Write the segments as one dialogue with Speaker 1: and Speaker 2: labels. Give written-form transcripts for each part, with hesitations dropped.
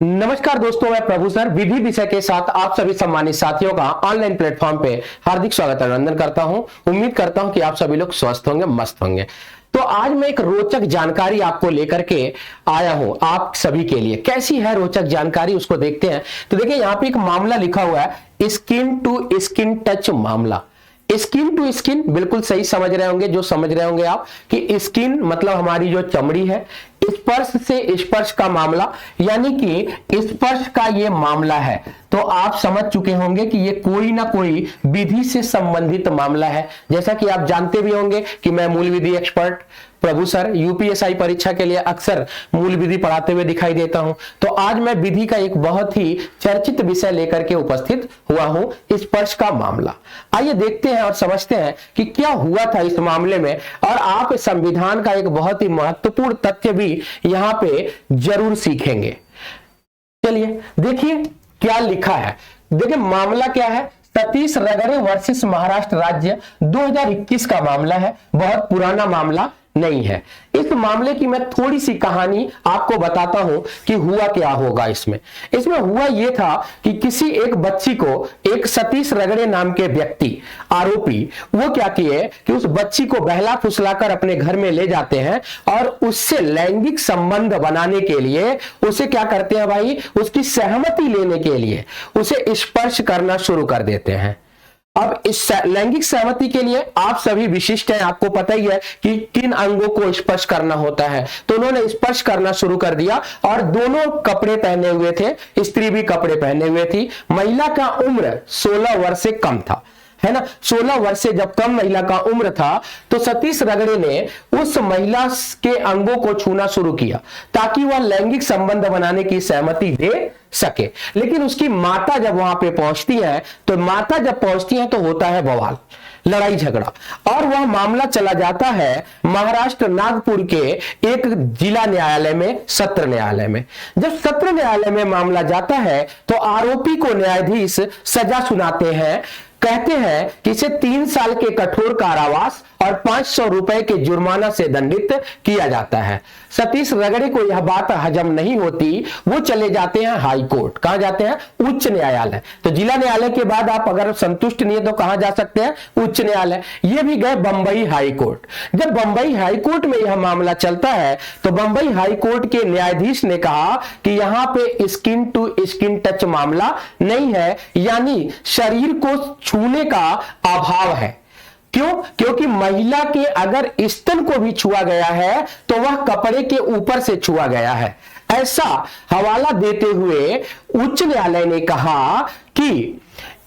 Speaker 1: नमस्कार दोस्तों, मैं प्रभु सर विधि विषय के साथ आप सभी सम्मानित साथियों का ऑनलाइन प्लेटफॉर्म पे हार्दिक स्वागत अभिनंदन करता हूं। उम्मीद करता हूं कि आप सभी लोग स्वस्थ होंगे, मस्त होंगे। तो आज मैं एक रोचक जानकारी आपको लेकर के आया हूं आप सभी के लिए। कैसी है रोचक जानकारी, उसको देखते हैं। तो देखिए, यहाँ पे एक मामला लिखा हुआ है, स्किन टू स्किन टच मामला। स्किन टू स्किन बिल्कुल सही समझ रहे होंगे, जो समझ रहे होंगे आप कि स्किन मतलब हमारी जो चमड़ी है, स्पर्श से स्पर्श का मामला, यानी कि स्पर्श का ये मामला है। तो आप समझ चुके होंगे कि ये कोई ना कोई विधि से संबंधित मामला है। जैसा कि आप जानते भी होंगे कि मैं मूल विधि एक्सपर्ट प्रभु सर यूपीएसआई परीक्षा के लिए अक्सर मूल विधि पढ़ाते हुए दिखाई देता हूं। तो आज मैं विधि का एक बहुत ही चर्चित विषय लेकर के उपस्थित हुआ हूं, स्पर्श का मामला। आइए देखते हैं और समझते हैं कि क्या हुआ था इस मामले में, और आप संविधान का एक बहुत ही महत्वपूर्ण तथ्य भी यहां पे जरूर सीखेंगे। चलिए देखिए क्या लिखा है। देखिए मामला क्या है, सतीश रगड़े वर्सेस महाराष्ट्र राज्य 2021 का मामला है। बहुत पुराना मामला नहीं है। इस मामले की मैं थोड़ी सी कहानी आपको बताता हूं कि हुआ क्या होगा। इसमें हुआ यह था कि किसी एक बच्ची को एक सतीश रगड़े नाम के व्यक्ति आरोपी वो क्या किए कि उस बच्ची को बहला फुसलाकर अपने घर में ले जाते हैं और उससे लैंगिक संबंध बनाने के लिए उसे क्या करते हैं भाई, उसकी सहमति लेने के लिए उसे स्पर्श करना शुरू कर देते हैं। अब इस लैंगिक सहमति के लिए आप सभी विशिष्ट हैं, आपको पता ही है कि किन अंगों को स्पर्श करना होता है। तो उन्होंने स्पर्श करना शुरू कर दिया और दोनों कपड़े पहने हुए थे, स्त्री भी कपड़े पहने हुए थी। महिला का उम्र 16 वर्ष से कम था, है ना। 16 वर्ष से जब कम महिला का उम्र था तो सतीश रगड़े ने उस महिला के अंगों को छूना शुरू किया ताकि वह लैंगिक संबंध बनाने की सहमति दे सके। लेकिन उसकी माता जब वहां पे पहुंचती है तो माता जब पहुंचती है तो होता है बवाल, लड़ाई झगड़ा, और वह मामला चला जाता है महाराष्ट्र नागपुर के एक जिला न्यायालय में, सत्र न्यायालय में। जब सत्र न्यायालय में मामला जाता है तो आरोपी को न्यायाधीश सजा सुनाते हैं, कहते हैं कि इसे 3 साल के कठोर कारावास और 500 रुपए के जुर्माना से दंडित किया जाता है। सतीश रगड़े को यह बात हजम नहीं होती, वो चले जाते हैं हाई कोर्ट। कहां जाते हैं? उच्च न्यायालय। तो जिला न्यायालय के बाद आप अगर संतुष्ट नहीं है तो कहां जा सकते हैं? उच्च न्यायालय। ये भी गए बंबई हाई कोर्ट। जब बंबई हाई कोर्ट में यह मामला चलता है तो बंबई हाई कोर्ट के न्यायाधीश ने कहा कि यहां पे स्किन टू स्किन टच मामला नहीं है, यानी शरीर को छूने का अभाव है। क्यों? क्योंकि महिला के अगर स्तन को भी छुआ गया है तो वह कपड़े के ऊपर से छुआ गया है। ऐसा हवाला देते हुए उच्च न्यायालय ने कहा कि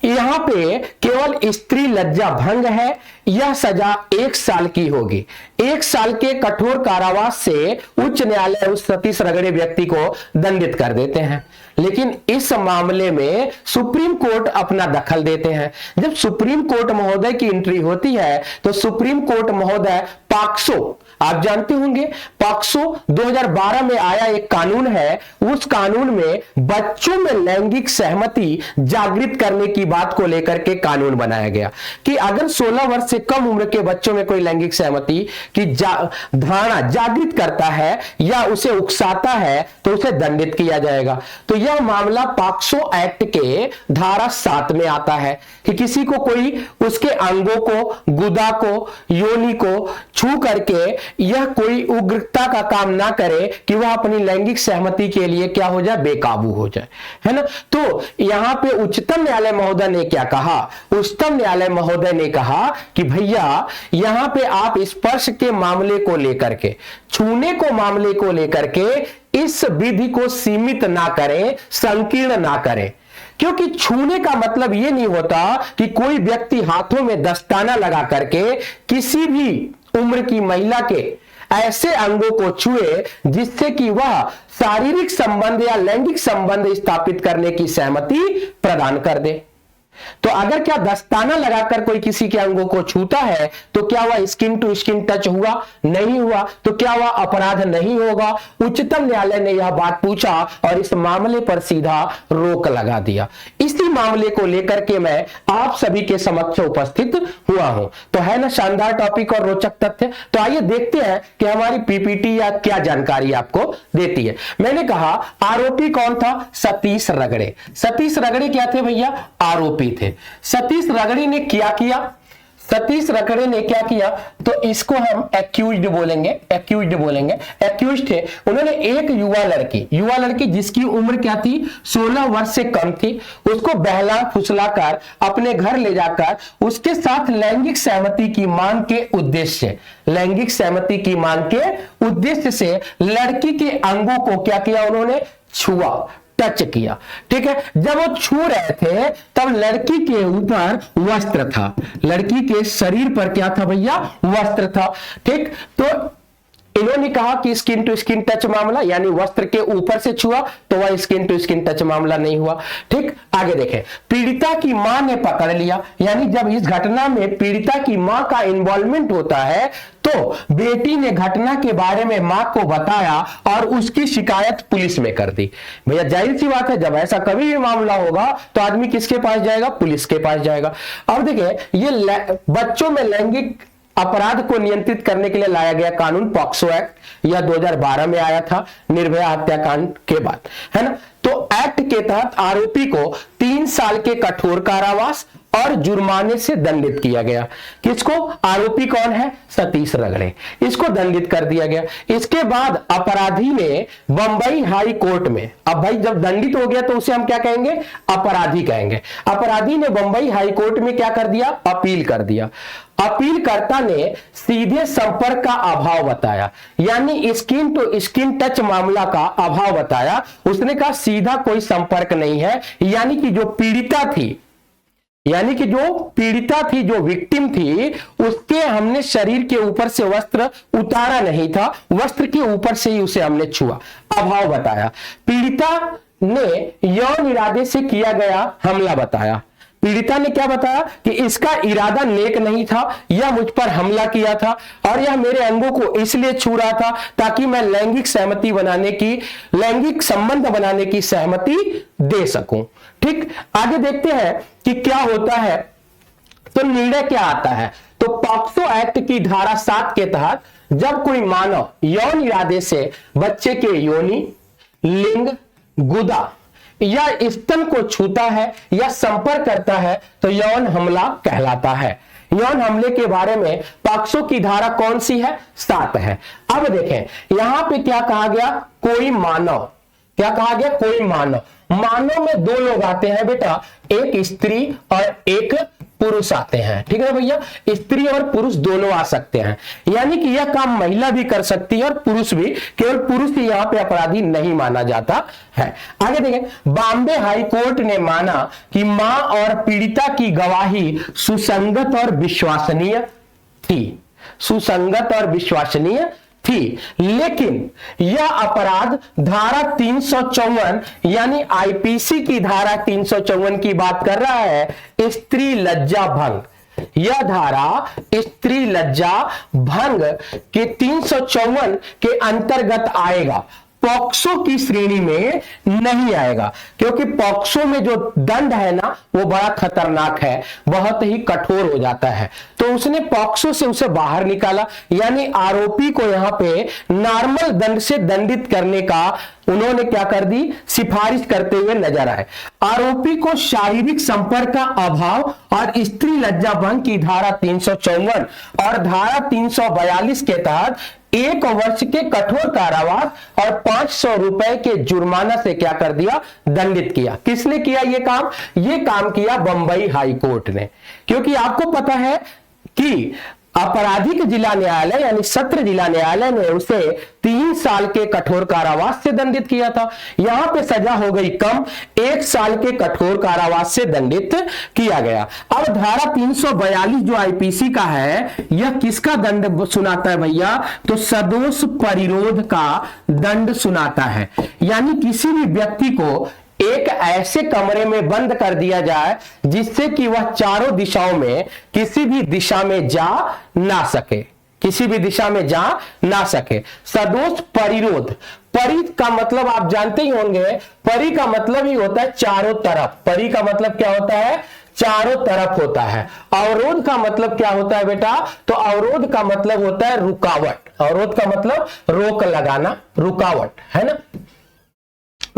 Speaker 1: यहां पे केवल स्त्री लज्जा भंग है, यह सजा 1 साल की होगी। 1 साल के कठोर कारावास से उच्च न्यायालय उस सतीश रगड़े व्यक्ति को दंडित कर देते हैं। लेकिन इस मामले में सुप्रीम कोर्ट अपना दखल देते हैं। जब सुप्रीम कोर्ट महोदय की एंट्री होती है तो सुप्रीम कोर्ट महोदय पॉक्सो, आप जानते होंगे पॉक्सो 2012 में आया एक कानून है, उस कानून में बच्चों में लैंगिक सहमति जागृत करने की बात को लेकर के कानून बनाया गया कि अगर 16 वर्ष से कम उम्र के बच्चों में कोई लैंगिक सहमति की धारणा जागृत करता है या उसे उकसाता है तो उसे दंडित किया जाएगा। तो यह मामला पॉक्सो एक्ट के धारा 7 में आता है कि किसी को कोई उसके अंगों को, गुदा को, योनि को छू करके यह कोई उग्रता का काम ना करे कि वह अपनी लैंगिक सहमति के लिए क्या हो जाए, बेकाबू हो जाए, है ना। तो यहां पे उच्चतम न्यायालय महोदय ने क्या कहा? उच्चतम न्यायालय महोदय ने कहा कि भैया यहां पे आप स्पर्श के मामले को लेकर के, छूने को मामले को लेकर के इस विधि को सीमित ना करें, संकीर्ण ना करें। क्योंकि छूने का मतलब यह नहीं होता कि कोई व्यक्ति हाथों में दस्ताना लगा करके किसी भी उम्र की महिला के ऐसे अंगों को छुए जिससे कि वह शारीरिक संबंध या लैंगिक संबंध स्थापित करने की सहमति प्रदान कर दे। तो अगर क्या दस्ताना लगाकर कोई किसी के अंगों को छूता है तो क्या वह स्किन टू स्किन टच हुआ? नहीं हुआ। तो क्या वह अपराध नहीं होगा? उच्चतम न्यायालय ने यह बात पूछा और इस मामले पर सीधा रोक लगा दिया। इसी मामले को लेकर के मैं आप सभी के समक्ष उपस्थित हुआ हूं। तो है ना शानदार टॉपिक और रोचक तथ्य। तो आइए देखते हैं कि हमारी पीपीटी या क्या जानकारी आपको देती है। मैंने कहा आरोपी कौन था? सतीश रगड़े। सतीश रगड़े क्या थे भैया? आरोपी थे। सतीश रगड़े ने क्या किया? सतीश रगड़े ने क्या किया? तो इसको हम एक्यूज्ड बोलेंगे, एक्यूज्ड बोलेंगे। एक्यूज्ड थे, उन्होंने एक युवा लड़की जिसकी उम्र क्या थी? 16 वर्ष से कम थी, उसको बहला फुसलाकर अपने घर ले जाकर उसके साथ लैंगिक सहमति की मांग के उद्देश्य, लैंगिक सहमति की मांग के उद्देश्य से लड़की के अंगों को क्या किया? उन्होंने छुआ, टच किया। ठीक है, जब वो छू रहे थे तब लड़की के ऊपर वस्त्र था, लड़की के शरीर पर क्या था भैया? वस्त्र था। ठीक, तो इन्होंने कहा कि स्किन टू स्किन टच मामला, यानी वस्त्र के ऊपर से छुआ तो वह स्किन टू स्किन टच मामला नहीं हुआ। ठीक, आगे देखें, पीड़िता की मां ने पकड़ लिया, यानी जब इस घटना में पीड़िता की मां का इन्वॉल्वमेंट होता है तो बेटी ने घटना के बारे में मां को बताया और उसकी शिकायत पुलिस में कर दी। भैया जाहिर सी बात है, जब ऐसा कभी भी मामला होगा तो आदमी किसके पास जाएगा? पुलिस के पास जाएगा। अब देखिए, ये बच्चों में लैंगिक अपराध को नियंत्रित करने के लिए लाया गया कानून पॉक्सो एक्ट, यह 2012 में आया था निर्भया हत्याकांड के बाद, है ना। तो एक्ट के तहत आरोपी को 3 साल के कठोर कारावास और जुर्माने से दंडित किया गया। किसको? आरोपी कौन है? सतीश रगड़े, इसको दंडित कर दिया गया। इसके बाद अपराधी ने बंबई हाई कोर्ट में, अब भाई जब दंडित हो गया तो उसे हम क्या कहेंगे? अपराधी कहेंगे। अपराधी ने बंबई हाई कोर्ट में क्या कर दिया? अपील कर दिया। अपीलकर्ता ने सीधे संपर्क का अभाव बताया, यानी स्किन टू स्किन टच मामला का अभाव बताया। उसने कहा सीधा कोई संपर्क नहीं है, यानी कि जो पीड़िता थी, जो विक्टिम थी, उसके हमने शरीर के ऊपर से वस्त्र उतारा नहीं था, वस्त्र के ऊपर से ही उसे हमने छुआ, अभाव बताया। पीड़िता ने यौन इरादे से किया गया हमला बताया। पीड़िता ने क्या बताया? कि इसका इरादा नेक नहीं था, यह मुझ पर हमला किया था और यह मेरे अंगों को इसलिए छू रहा था ताकि मैं लैंगिक संबंध बनाने की सहमति दे सकूं। ठीक, आगे देखते हैं कि क्या होता है। तो निर्णय क्या आता है? तो पॉक्सो एक्ट की धारा 7 के तहत जब कोई मानव यौन इरादे से बच्चे के योनि, लिंग, गुदा या स्तन को छूता है या संपर्क करता है तो यौन हमला कहलाता है। यौन हमले के बारे में पॉक्सो की धारा कौन सी है? 7 है। अब देखें यहां पे क्या कहा गया? कोई मानव, क्या कहा गया? कोई मानव। मानव में 2 लोग आते हैं बेटा, एक स्त्री और एक पुरुष आते हैं। ठीक है भैया, स्त्री और पुरुष दोनों आ सकते हैं, यानी कि यह काम महिला भी कर सकती है और पुरुष भी, केवल पुरुष ही यहां पे अपराधी नहीं माना जाता है। आगे देखें, बॉम्बे हाई कोर्ट ने माना कि मां और पीड़िता की गवाही सुसंगत और विश्वसनीय थी, सुसंगत और विश्वसनीय थी, लेकिन यह अपराध धारा 354 यानी आईपीसी की धारा 354 की बात कर रहा है, स्त्री लज्जा भंग। यह धारा स्त्री लज्जा भंग के 354 के अंतर्गत आएगा, पॉक्सो की श्रेणी में नहीं आएगा, क्योंकि पॉक्सो में जो दंड है ना वो बड़ा खतरनाक है, बहुत ही कठोर हो जाता है। तो उसने पॉक्सो से उसे बाहर निकाला, यानी आरोपी को यहां पे नॉर्मल दंड से दंडित करने का उन्होंने क्या कर दी? सिफारिश करते हुए नजर आए। आरोपी को शारीरिक संपर्क का अभाव और स्त्री लज्जा भंग की धारा 354 और धारा 342 के तहत 1 वर्ष के कठोर कारावास और 500 रुपए के जुर्माना से क्या कर दिया? दंडित किया। किसने किया ये काम? ये काम किया बंबई हाई कोर्ट ने, क्योंकि आपको पता है कि आपराधिक जिला न्यायालय यानी सत्र जिला न्यायालय ने उसे 3 साल के कठोर कारावास से दंडित किया था। यहां पे सजा हो गई कम, 1 साल के कठोर कारावास से दंडित किया गया। अब धारा 342 जो आईपीसी का है, यह किसका दंड सुनाता है भैया? तो सदोष परिरोध का दंड सुनाता है, यानी किसी भी व्यक्ति को एक ऐसे कमरे में बंद कर दिया जाए जिससे कि वह चारों दिशाओं में किसी भी दिशा में जा ना सके, किसी भी दिशा में जा ना सके। सदोष परिरोध, परि का मतलब आप जानते ही होंगे, परि का मतलब ही होता है चारों तरफ। परि का मतलब क्या होता है? चारों तरफ होता है। अवरोध का मतलब क्या होता है बेटा? तो अवरोध का मतलब होता है रुकावट। अवरोध का मतलब रोक लगाना, रुकावट, है ना,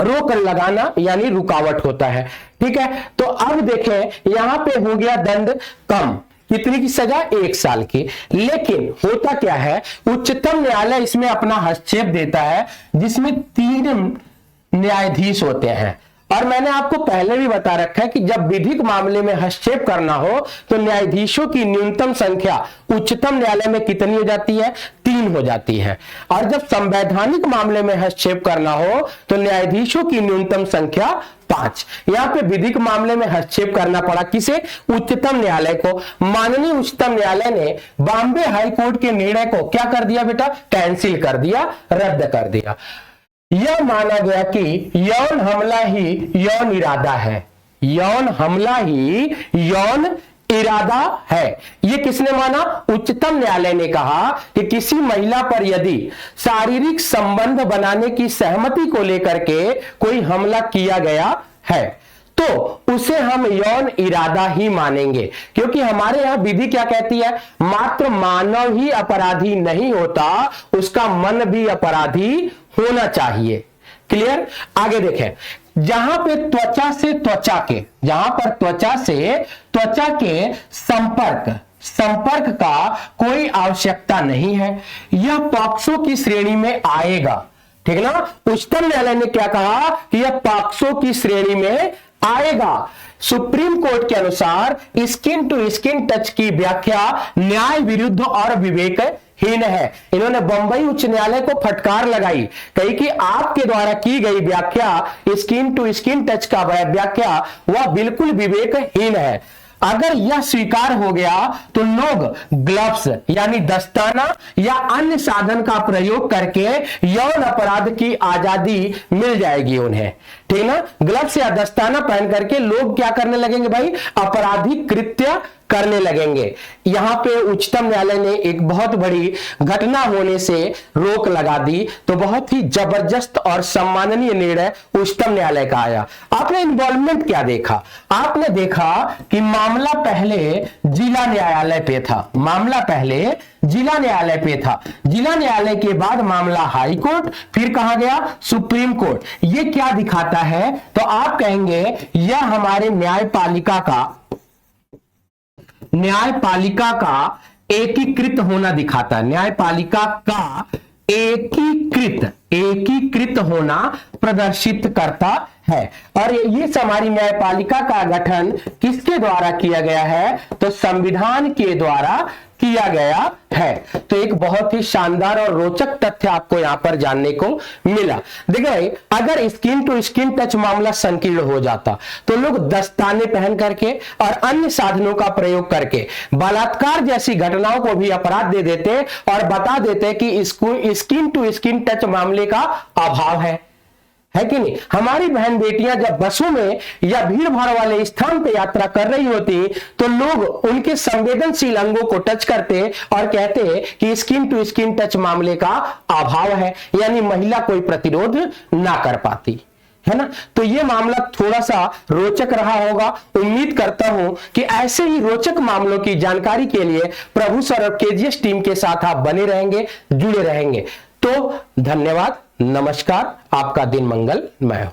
Speaker 1: रोक लगाना यानी रुकावट होता है। ठीक है, तो अब देखें यहां पे हो गया दंड कम, कितनी की सजा? 1 साल की। लेकिन होता क्या है, उच्चतम न्यायालय इसमें अपना हस्तक्षेप देता है, जिसमें 3 न्यायाधीश होते हैं। और मैंने आपको पहले भी बता रखा है कि जब विधिक मामले में हस्तक्षेप करना हो तो न्यायाधीशों की न्यूनतम संख्या उच्चतम न्यायालय में कितनी हो जाती है? 3 हो जाती है। और जब संवैधानिक मामले में हस्तक्षेप करना हो तो न्यायाधीशों की न्यूनतम संख्या 5। यहां पे विधिक मामले में हस्तक्षेप करना पड़ा किसे? उच्चतम न्यायालय को। माननीय उच्चतम न्यायालय ने बॉम्बे हाई कोर्ट के निर्णय को क्या कर दिया बेटा? कैंसिल कर दिया, रद्द कर दिया। यह माना गया कि यौन हमला ही यौन इरादा है, यौन हमला ही यौन इरादा है। यह किसने माना? उच्चतम न्यायालय ने कहा कि किसी महिला पर यदि शारीरिक संबंध बनाने की सहमति को लेकर के कोई हमला किया गया है तो उसे हम यौन इरादा ही मानेंगे, क्योंकि हमारे यहां विधि क्या कहती है? मात्र मानव ही अपराधी नहीं होता, उसका मन भी अपराधी होना चाहिए। क्लियर? आगे देखें, जहां पे त्वचा से त्वचा के, जहां पर त्वचा से त्वचा के संपर्क का कोई आवश्यकता नहीं है, यह पॉक्सो की श्रेणी में आएगा। ठीक ना? उच्चतम न्यायालय ने क्या कहा कि यह पॉक्सो की श्रेणी में आएगा। सुप्रीम कोर्ट के अनुसार स्किन टू स्किन टच की व्याख्या न्याय विरुद्ध और विवेकहीन है। इन्होंने बंबई उच्च न्यायालय को फटकार लगाई, कही कि आपके द्वारा की गई व्याख्या स्किन टू स्किन टच का व्याख्या वह बिल्कुल विवेकहीन है। अगर यह स्वीकार हो गया तो लोग ग्लव्स यानी दस्ताना या अन्य साधन का प्रयोग करके यौन अपराध की आजादी मिल जाएगी उन्हें। ठीक ना? ग्लव्स या दस्ताना पहन करके लोग क्या करने लगेंगे भाई? आपराधिक कृत्य करने लगेंगे। यहां पे उच्चतम न्यायालय ने एक बहुत बड़ी घटना होने से रोक लगा दी, तो बहुत ही जबरदस्त और सम्माननीय निर्णय उच्चतम न्यायालय का आया। आपने इन्वॉल्वमेंट क्या देखा? आपने देखा कि मामला पहले जिला न्यायालय पे था, मामला पहले जिला न्यायालय पे था, जिला न्यायालय के बाद मामला हाई कोर्ट, फिर कहा गया सुप्रीम कोर्ट। ये क्या दिखाता है? तो आप कहेंगे यह हमारे न्यायपालिका का एकीकृत होना दिखाता है, न्यायपालिका का एकीकृत होना प्रदर्शित करता है। और ये हमारी न्यायपालिका का गठन किसके द्वारा किया गया है? तो संविधान के द्वारा किया गया है। तो एक बहुत ही शानदार और रोचक तथ्य आपको यहां पर जानने को मिला। देखिए, अगर स्किन टू स्किन टच मामला संकीर्ण हो जाता तो लोग दस्ताने पहन करके और अन्य साधनों का प्रयोग करके बलात्कार जैसी घटनाओं को भी अपराध दे देते और बता देते कि इसको स्किन टू स्किन टच मामले का अभाव है कि नहीं? हमारी बहन बेटियां जब बसों में या भीड़ भाड़ वाले स्थान पे यात्रा कर रही होती तो लोग उनके संवेदनशील अंगों को टच करते और कहते कि स्किन टू स्किन टच मामले का अभाव है, यानी महिला कोई प्रतिरोध ना कर पाती है ना। तो ये मामला थोड़ा सा रोचक रहा होगा। उम्मीद करता हूं कि ऐसे ही रोचक मामलों की जानकारी के लिए प्रभु सर और केजीएस टीम के साथ आप बने रहेंगे, जुड़े रहेंगे। तो धन्यवाद, नमस्कार, आपका दिन मंगलमय हो।